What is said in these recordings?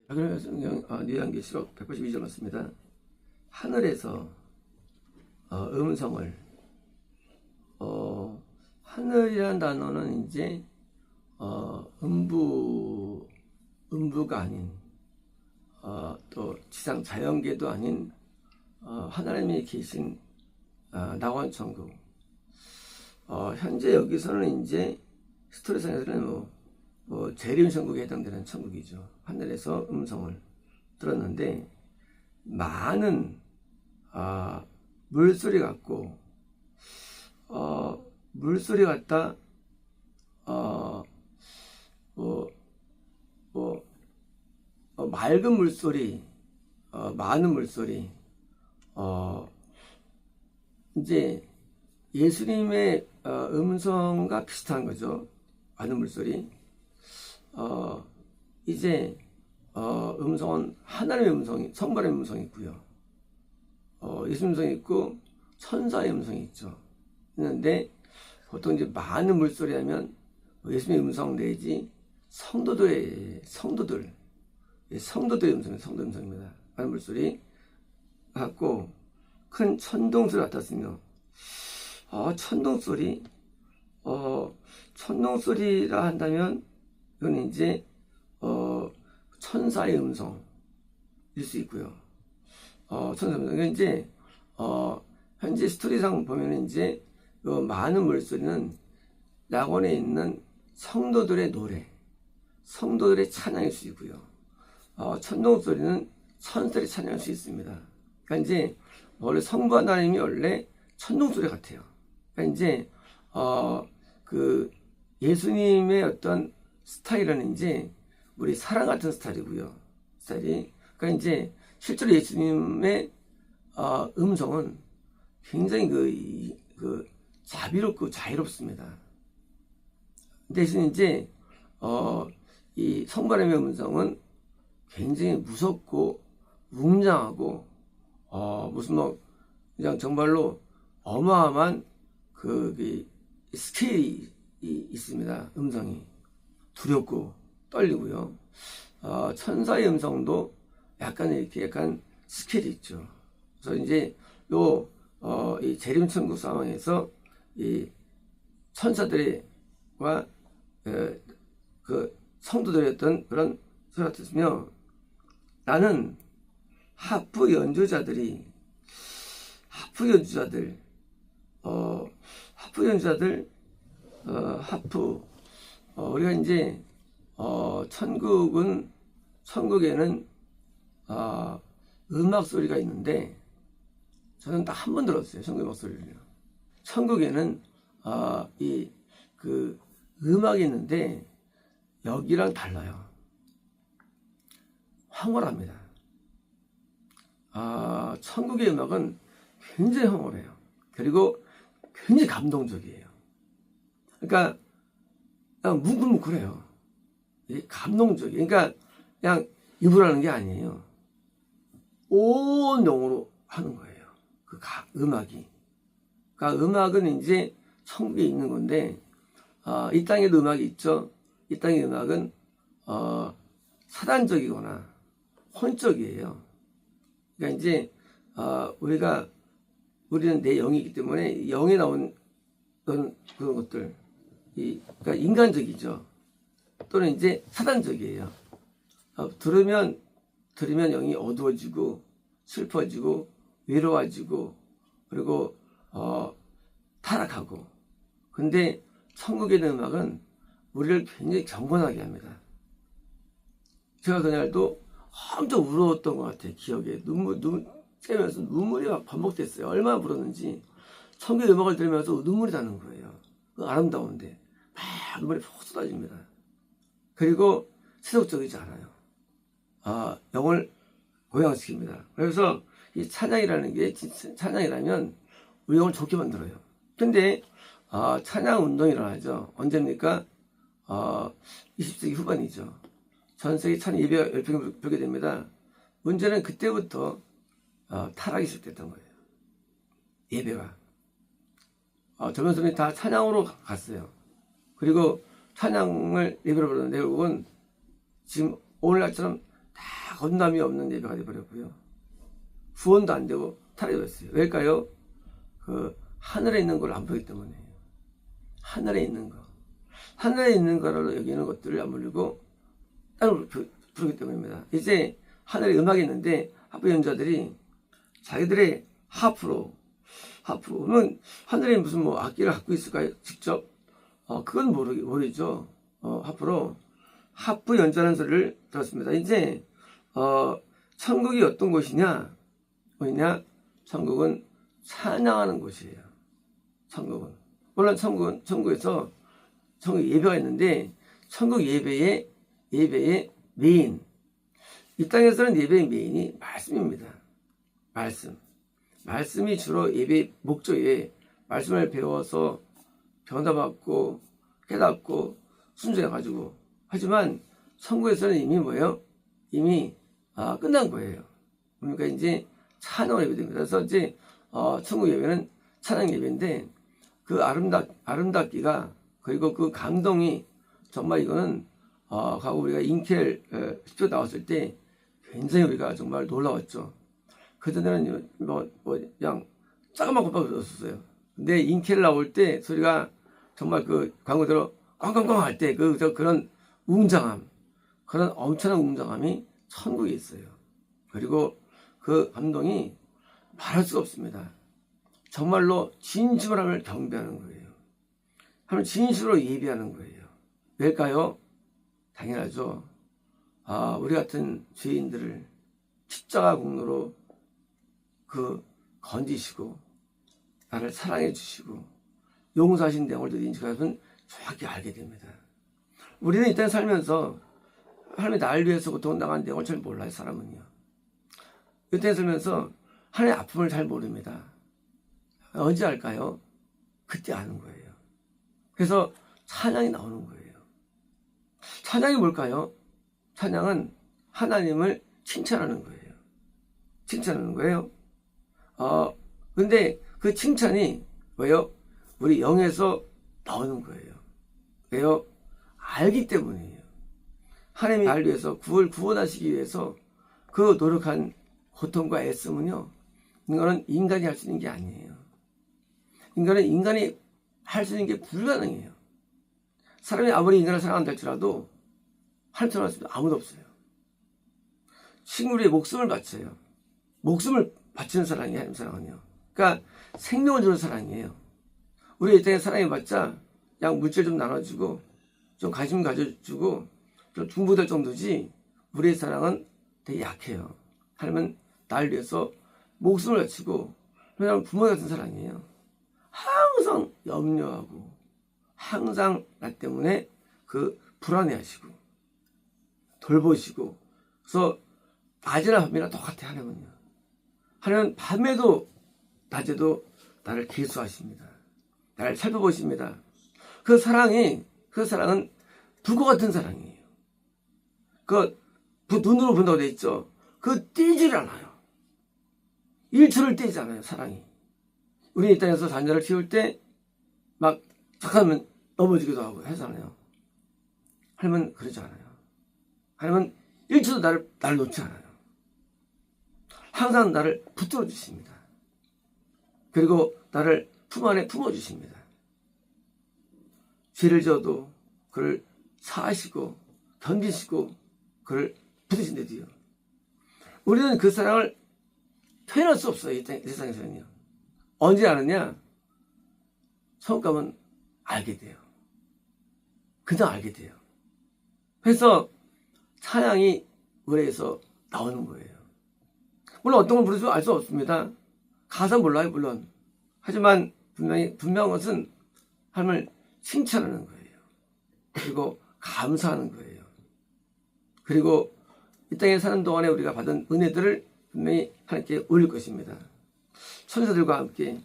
그러면 요한계시록 182절 맞습니다. 하늘에서 음성을 하늘이라는 단어는 이제 음부가 아닌 또 지상 자연계도 아닌 하나님이 계신 낙원천국. 현재 여기서는 이제 스토리상에서는 재림 천국에 해당되는 천국이죠. 하늘에서 음성을 들었는데 많은 물소리 같고 물소리 같다 맑은 물소리, 많은 물소리, 이제 예수님의 음성과 비슷한 거죠. 많은 물소리. 이제 음성은 하나님의 음성이, 성발의 음성이 있고요. 예수님 음성이 있고 천사의 음성이 있죠. 있는데 보통 이제 많은 물소리 하면 예수님의 음성 내지 성도들의 음성입니다. 많은 물소리 같고 큰 천둥소리 같았으며 천둥소리라 한다면 이건 이제 천사의 음성일 수 있고요. 천사의 음성. 이건 이제 현재 스토리상 보면 이제 많은 물소리는 낙원에 있는 성도들의 노래, 성도들의 찬양일 수 있고요. 천둥소리는 천사들의 찬양할 수 있습니다. 그러니까 이제 원래 성부 하나님이 원래 천둥소리 같아요. 그러니까 이제 그 예수님의 어떤 스타일은 이제 우리 사랑 같은 스타일이고요. 스타일이. 그러니까 이제 실제로 예수님의 음성은 굉장히 그 자비롭고 자유롭습니다. 대신 이제 이 성부 하나님의 음성은 굉장히 무섭고 웅장하고 무슨 그냥 정말로 어마어마한 그 스케일이 있습니다. 음성이 두렵고 떨리고요. 천사의 음성도 약간 스케일이 있죠. 그래서 이제 이 재림천국 상황에서 이 천사들과 그 성도들의 어떤 그런 소리 같았으며, 나는 하프 연주자들 우리가 이제 천국에는 음악 소리가 있는데 저는 딱 한 번 들었어요. 천국 음악 소리를요. 천국에는 그 음악이 있는데 여기랑 달라요. 황홀합니다. 천국의 음악은 굉장히 황홀해요. 그리고 굉장히 감동적이에요. 그러니까 그냥 뭉클뭉클해요. 감동적이에요. 그러니까 그냥 입으로 하는 게 아니에요. 온 영으로 하는 거예요. 음악이. 그러니까 음악은 이제 천국에 있는 건데 이 땅에도 음악이 있죠. 이 땅의 음악은 사단적이거나 혼적이에요. 그러니까 이제 우리는 내 영이기 때문에 영에 나온 그런 것들, 그러니까 인간적이죠. 또는 이제 사단적이에요. 들으면 영이 어두워지고 슬퍼지고 외로워지고 그리고 타락하고. 근데 천국에 있는 음악은 우리를 굉장히 경건하게 합니다. 제가 그날도 엄청 울었던 것 같아요. 기억에 눈물 째면서 눈물이 막 반복됐어요. 얼마나 불었는지. 천국의 음악을 들으면서 눈물이 나는 거예요. 아름다운데 막 눈물이 푹 쏟아집니다. 그리고 세속적이지 않아요. 영을 고양시킵니다. 그래서 이 찬양이라는 게 찬양이라면 우리 영을 좋게 만들어요. 근데 찬양 운동이라고 하죠. 언제입니까? 20세기 후반이죠. 전 세계 찬양 예배가 열풍이 불게 됩니다. 문제는 그때부터 타락이 시작됐던 거예요. 예배가. 전면선이 다 찬양으로 갔어요. 그리고 찬양을 예배로 부르는데 결국은 지금 오늘날처럼 다 거듭남이 없는 예배가 되어버렸고요. 구원도 안 되고 타락되었어요. 왜일까요? 그 하늘에 있는 걸 안 보기 때문에요. 하늘에 있는 거. 하늘에 있는 거로 여기는 것들을 안 부르고 땅을 부르기 때문입니다. 이제 하늘에 음악이 있는데 하프 연주자들이 자기들의 하프로는 하늘에 무슨 뭐 악기를 갖고 있을까요? 직접? 그건 모르죠. 하프로 하프 연주하는 소리를 들었습니다. 이제 천국이 어떤 곳이냐? 뭐냐? 천국은 찬양하는 곳이에요. 천국은. 물론 천국에서 천국 예배가 있는데 천국 예배의 메인. 이 땅에서는 예배의 메인이 말씀입니다. 말씀이 주로 예배의 목적이에요. 말씀을 배워서 변화받고 깨닫고 순종해가지고. 하지만 천국에서는 이미 뭐예요? 이미 끝난 거예요. 그러니까 이제 찬양 예배됩니다. 그래서 이제 천국 예배는 찬양 예배인데 그 아름답기가 그리고 그 감동이 정말 이거는 과거 우리가 인켈 10조 나왔을 때 굉장히 우리가 정말 놀라웠죠. 그전에는 그냥 작은만 곱하고 들었었어요. 근데 인켈 나올 때 소리가 정말 그 광고대로 꽝꽝꽝 할 때 그런 웅장함, 그런 엄청난 웅장함이 천국에 있어요. 그리고 그 감동이 말할 수가 없습니다. 정말로 진심으로 하나님을 경배하는 거예요. 하나님을 진심으로 예배하는 거예요. 왜일까요? 당연하죠. 우리 같은 죄인들을 십자가 공로로 건지시고 나를 사랑해 주시고 용서하신 내용을 인식하면 정확히 알게 됩니다. 우리는 이 땅에 살면서 하나님이 나를 위해서 고통당한 내용을 잘 몰라요. 사람은요. 이 땅에 살면서 하나님의 아픔을 잘 모릅니다. 언제 알까요? 그때 아는 거예요. 그래서 찬양이 나오는 거예요. 찬양이 뭘까요? 찬양은 하나님을 칭찬하는 거예요. 칭찬하는 거예요. 근데 그 칭찬이 왜요? 우리 영에서 나오는 거예요. 왜요? 알기 때문이에요. 하나님이 나를 위해서 구원하시기 위해서 그 노력한 고통과 애씀은요, 이거는 인간이 할 수 있는 게 아니에요. 인간이 할 수 있는 게 불가능해요. 사람이 아무리 인간을 사랑한다 할지라도 하나님처럼 할 수 있는 아무도 없어요. 식물의 목숨을 바쳐요. 목숨을 바치는 사랑이 하나님 사랑은요. 그러니까 생명을 주는 사랑이에요. 우리 이 땅에 사랑해봤자 그냥 물질 좀 나눠주고 좀 관심 가져주고 좀 중보될 정도지 우리의 사랑은 되게 약해요. 하나님은 나를 위해서 목숨을 바치고 그냥 부모 같은 사랑이에요. 항상 염려하고 항상 나 때문에 불안해하시고 돌보시고 그래서 낮이나 밤이나 똑같아. 하나님은 밤에도 낮에도 나를 계수하십니다. 나를 살펴보십니다. 그 사랑은 불과 같은 사랑이에요. 눈으로 본다고 돼 있죠. 띄질 않아요. 1초를 떼지 않아요. 사랑이. 우리 이 땅에서 자녀를 키울 때 막 착하면 넘어지기도 하고 하잖아요. 하나님은 그러지 않아요. 하나님은 1초도 나를 놓지 않아요. 항상 나를 붙들어 주십니다. 그리고 나를 품 안에 품어주십니다. 죄를 지어도 그를 사하시고 견디시고 그를 붙드신데도요. 우리는 그 사랑을 표현할 수 없어요. 이 세상에서는요. 언제 아느냐? 천국 가면 알게 돼요. 그냥 알게 돼요. 그래서 찬양이 노래에서 나오는 거예요. 물론 어떤 걸 부르시면 알 수 없습니다. 가사 몰라요, 물론. 하지만 분명한 것은 하나님을 칭찬하는 거예요. 그리고 감사하는 거예요. 그리고 이 땅에 사는 동안에 우리가 받은 은혜들을 분명히 하나님께 올릴 것입니다. 천사들과 함께.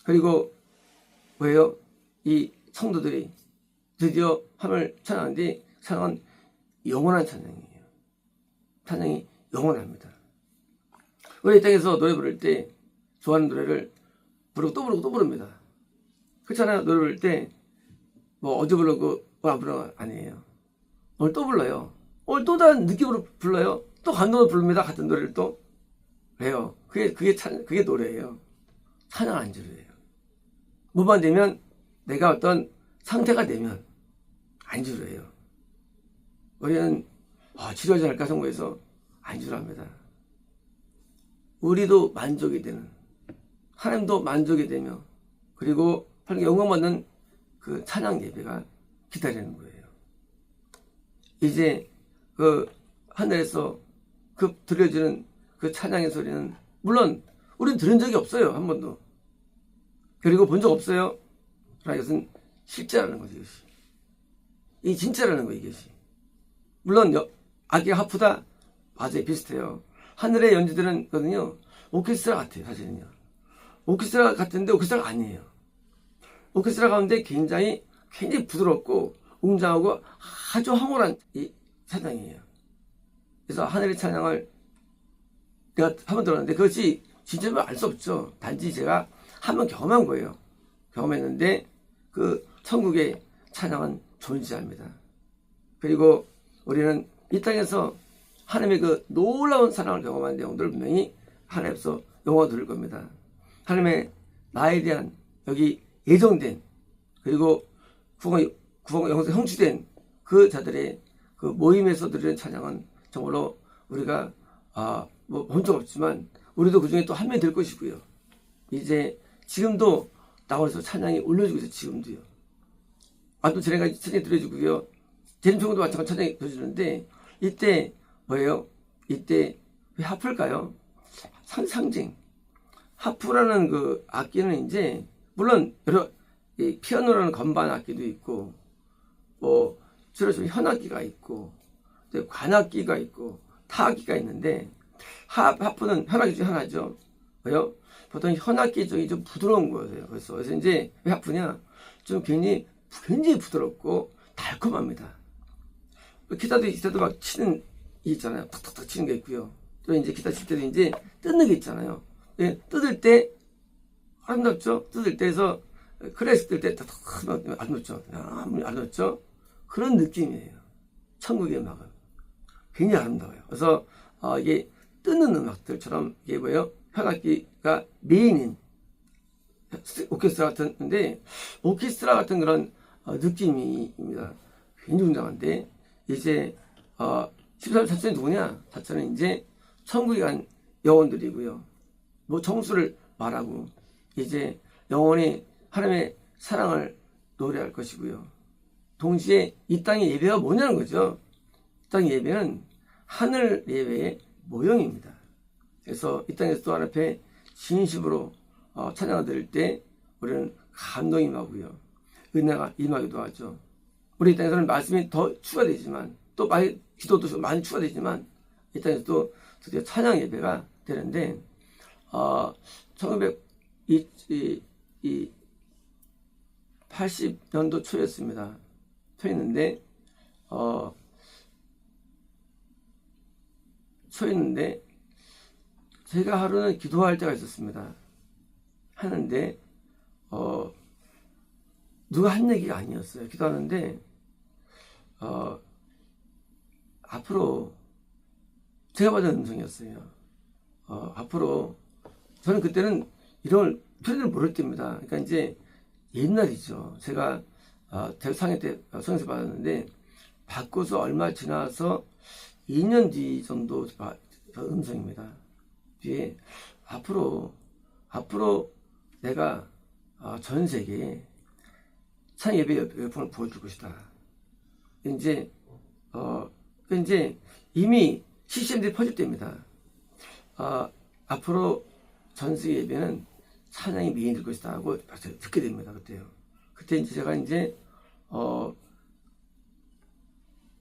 그리고 왜요? 이 성도들이 드디어 하나님을 찬양하는데 찬양은 영원한 찬양이에요. 찬양이 영원합니다. 우리 이 땅에서 노래 부를 때 좋아하는 노래를 부르고 또 부르고 또 부릅니다. 그렇잖아요. 노래 부를 때 뭐 어제 부르고 안 부르고 아니에요. 오늘 또 불러요. 오늘 또 다른 느낌으로 불러요. 또 감동을 부릅니다. 같은 노래를 또 해요. 그게 노래예요. 찬양 안주로예요. 뭐만 되면 내가 어떤 상태가 되면 안주로예요. 우리는 치료하지 않을까 성공해서 안주로 합니다. 우리도 만족이 되는, 하나님도 만족이 되며, 그리고 하나님께 영광받는 그 찬양 예배가 기다리는 거예요. 이제 그 하늘에서 그 들려지는 그 찬양의 소리는 물론 우리는 들은 적이 없어요. 한 번도. 그리고 본 적 없어요. 그러나 이것은 실제라는 거죠. 이것이. 이 진짜라는 거예요. 이것이. 물론 악기가 하프다. 맞아요. 비슷해요. 하늘의 연주들은 거든요. 오케스트라 같아요. 사실은요. 오케스트라 같은데 오케스트라가 아니에요. 오케스트라 가운데 굉장히 부드럽고 웅장하고 아주 황홀한 이 찬양이에요. 그래서 하늘의 찬양을 내가 한 번 들었는데 그것이 진짜로 알 수 없죠. 단지 제가 한 번 경험한 거예요. 경험했는데 그 천국의 찬양은 존재합니다. 그리고 우리는 이 땅에서 하나님의 그 놀라운 사랑을 경험한 내용들을 분명히 하나님께서 영화 들을 겁니다. 하나님의 나에 대한 여기 예정된 그리고 구원 영생 성취된 그 자들의 그 모임에서 드리는 찬양은 정말로 우리가 본 적 없지만 우리도 그 중에 또 한 명이 될 것이고요. 이제 지금도 나와서 찬양이 올려지고 있어요. 지금도요. 또 제가 찬양이 들려주고요. 재림청도 마찬가지로 찬양이 들려주는데 이때 뭐예요? 이때 왜 하프일까요? 상징. 하프라는 그 악기는 이제 물론 여러 피아노라는 건반 악기도 있고 주로 좀 현악기가 있고 관악기가 있고 타악기가 있는데 하프는 현악기 중 하나죠. 왜요? 보통 현악기 쪽이 좀 부드러운 거예요. 그래서 이제 왜 하프냐? 좀 굉장히 부드럽고 달콤합니다. 기타도 막 치는 게 있잖아요. 탁탁탁 치는 게 있고요. 또 이제 기타 칠 때도 이제 뜯는 게 있잖아요. 뜯을 때 아름답죠? 뜯을 때에서 클래식 뜰 때 아름답죠? 아름답죠? 그런 느낌이에요. 천국의 음악은. 굉장히 아름다워요. 그래서 이게 뜯는 음악들처럼 이게 뭐예요? 현악기가 메인인 오케스트라 같은데 오케스트라 같은 그런 느낌입니다. 굉장히 웅장한데 이제 13절 사천이 누구냐? 사천은 이제 천국에 간 영혼들이고요. 정수를 말하고 이제 영혼이 하나님의 사랑을 노래할 것이고요. 동시에 이 땅의 예배가 뭐냐는 거죠. 이 땅의 예배는 하늘 예배의 모형입니다. 그래서 이 땅에서 또 하나님 앞에 진심으로 찬양을 드릴 때 우리는 감동이 임하고요. 은혜가 임하기도 하죠. 우리 이 땅에서는 말씀이 더 추가되지만 또 기도도 많이 추가되지만 이 땅에서 또 드디어 찬양 예배가 되는데 1980년도 초였습니다. 초였는데 제가 하루는 기도할 때가 있었습니다. 하는데 누가 한 얘기가 아니었어요. 기도하는데 앞으로 제가 받은 음성이었어요. 앞으로 저는 그때는 이런 표현을 모를 때입니다. 그러니까 이제 옛날이죠. 제가 대학 상해 때 성에서 받았는데 받고서 얼마 지나서 2년 뒤 정도 음성입니다. 뒤에 앞으로 내가 전 세계에 찬양 예배 여러분을 보여줄 것이다. 이제 이미 CCM들이 퍼질 때입니다. 앞으로 전 세계 예배는 찬양이 메인이 될 것이다 하고 듣게 됩니다. 그때 이제 제가 이제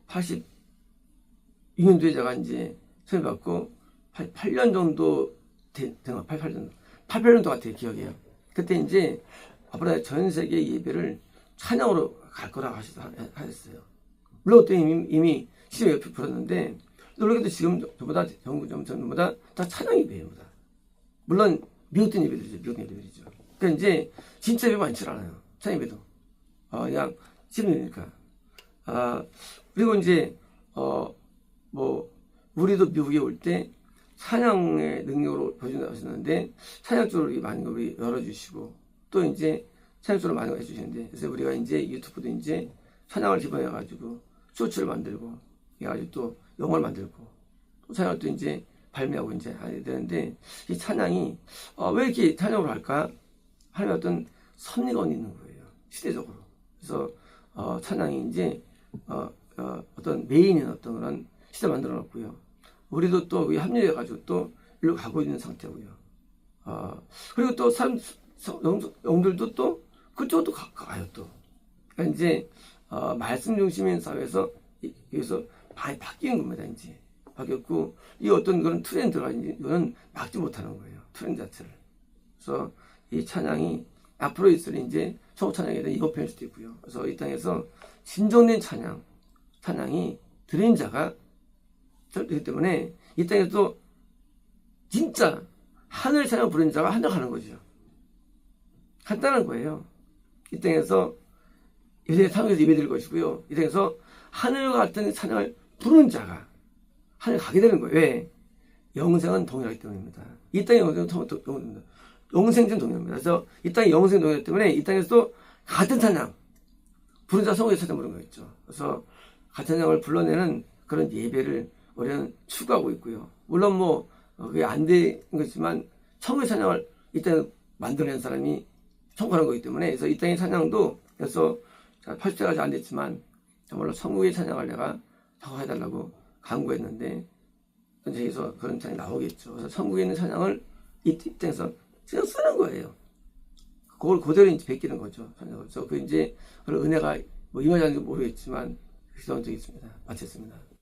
82년도에 제가 이제 수련 받고 8년 정도 된 88년도 같아요. 기억이에요. 그때 이제 앞으로 전 세계 예배를 찬양으로 갈 거라고 하셨어요. 물론 그때 이미 시험 옆에 불었는데 놀랍게도 지금 전보다 다 찬양 예배입니다. 물론 미혹된 예배들이죠. 그러니까 이제 진짜 예배 많지 않아요. 찬양 예배도 그냥 시험이니까. 그리고 이제 우리도 미국에 올 때 찬양의 능력으로 보여준다고 하셨는데, 찬양 쪽으로 많은 걸 우리 열어주시고, 또 이제 찬양 쪽으로 많은 걸 해주시는데, 그래서 우리가 이제 유튜브도 이제 찬양을 기반해가지고, 쇼츠를 만들고, 해가지고 또 영어를 만들고, 또 찬양을 또 이제 발매하고 이제 해야 되는데, 이 찬양이, 왜 이렇게 찬양으로 할까? 하나님의 어떤 섭리가 있는 거예요. 시대적으로. 그래서, 찬양이 이제, 어떤 메인인 어떤 그런 시대 만들어 놨고요. 우리도 또 합류해가지고 또 일로 가고 있는 상태고요. 그리고 또 영들도 또 그쪽도 가요 또. 그러니까 이제 말씀 중심인 사회에서 여기서 많이 바뀐 겁니다. 이제 바뀌었고 이 어떤 그런 트렌드가 이거는 막지 못하는 거예요. 트렌드 자체를. 그래서 이 찬양이 앞으로 있을 이제 천국 찬양에 대한 이거 표현일 수도 있고요. 그래서 이 땅에서 진정된 찬양이 드린 자가 되기 때문에 이 땅에서 진짜 하늘 찬양 부르는 자가 한정하는 거죠. 간단한 거예요. 이 땅에서 상에서 예배드릴 것이고요. 이 땅에서 하늘과 같은 찬양을 부르는 자가 하늘 가게 되는 거예요. 왜? 영생은 동일하기 때문입니다. 이 땅의 영생은 동일합니다. 영생은 동일합니다. 그래서 이 땅의 영생은 동일하기 때문에 이 땅에서도 같은 찬양 부르는 자가 성국에서 찬양 부르는 거겠죠. 그래서 같은 찬양을 불러내는 그런 예배를 우리는 추구하고 있고요. 물론 그게 안 된 것이지만 천국의 찬양을 이 땅에 만들어낸 사람이 천국하는 거기 때문에 그래서 이 땅의 찬양도 그래서 80세까지 안 됐지만 정말로 천국의 찬양을 내가 해달라고 간구했는데 현재에서 그런 찬양이 나오겠죠. 그래서 천국에 있는 찬양을 이 땅에서 그냥 쓰는 거예요. 그걸 그대로 이제 베끼는 거죠. 그래서 그 이제 그런 은혜가 임하지 않는지 모르겠지만 그런 적이 있습니다. 마쳤습니다.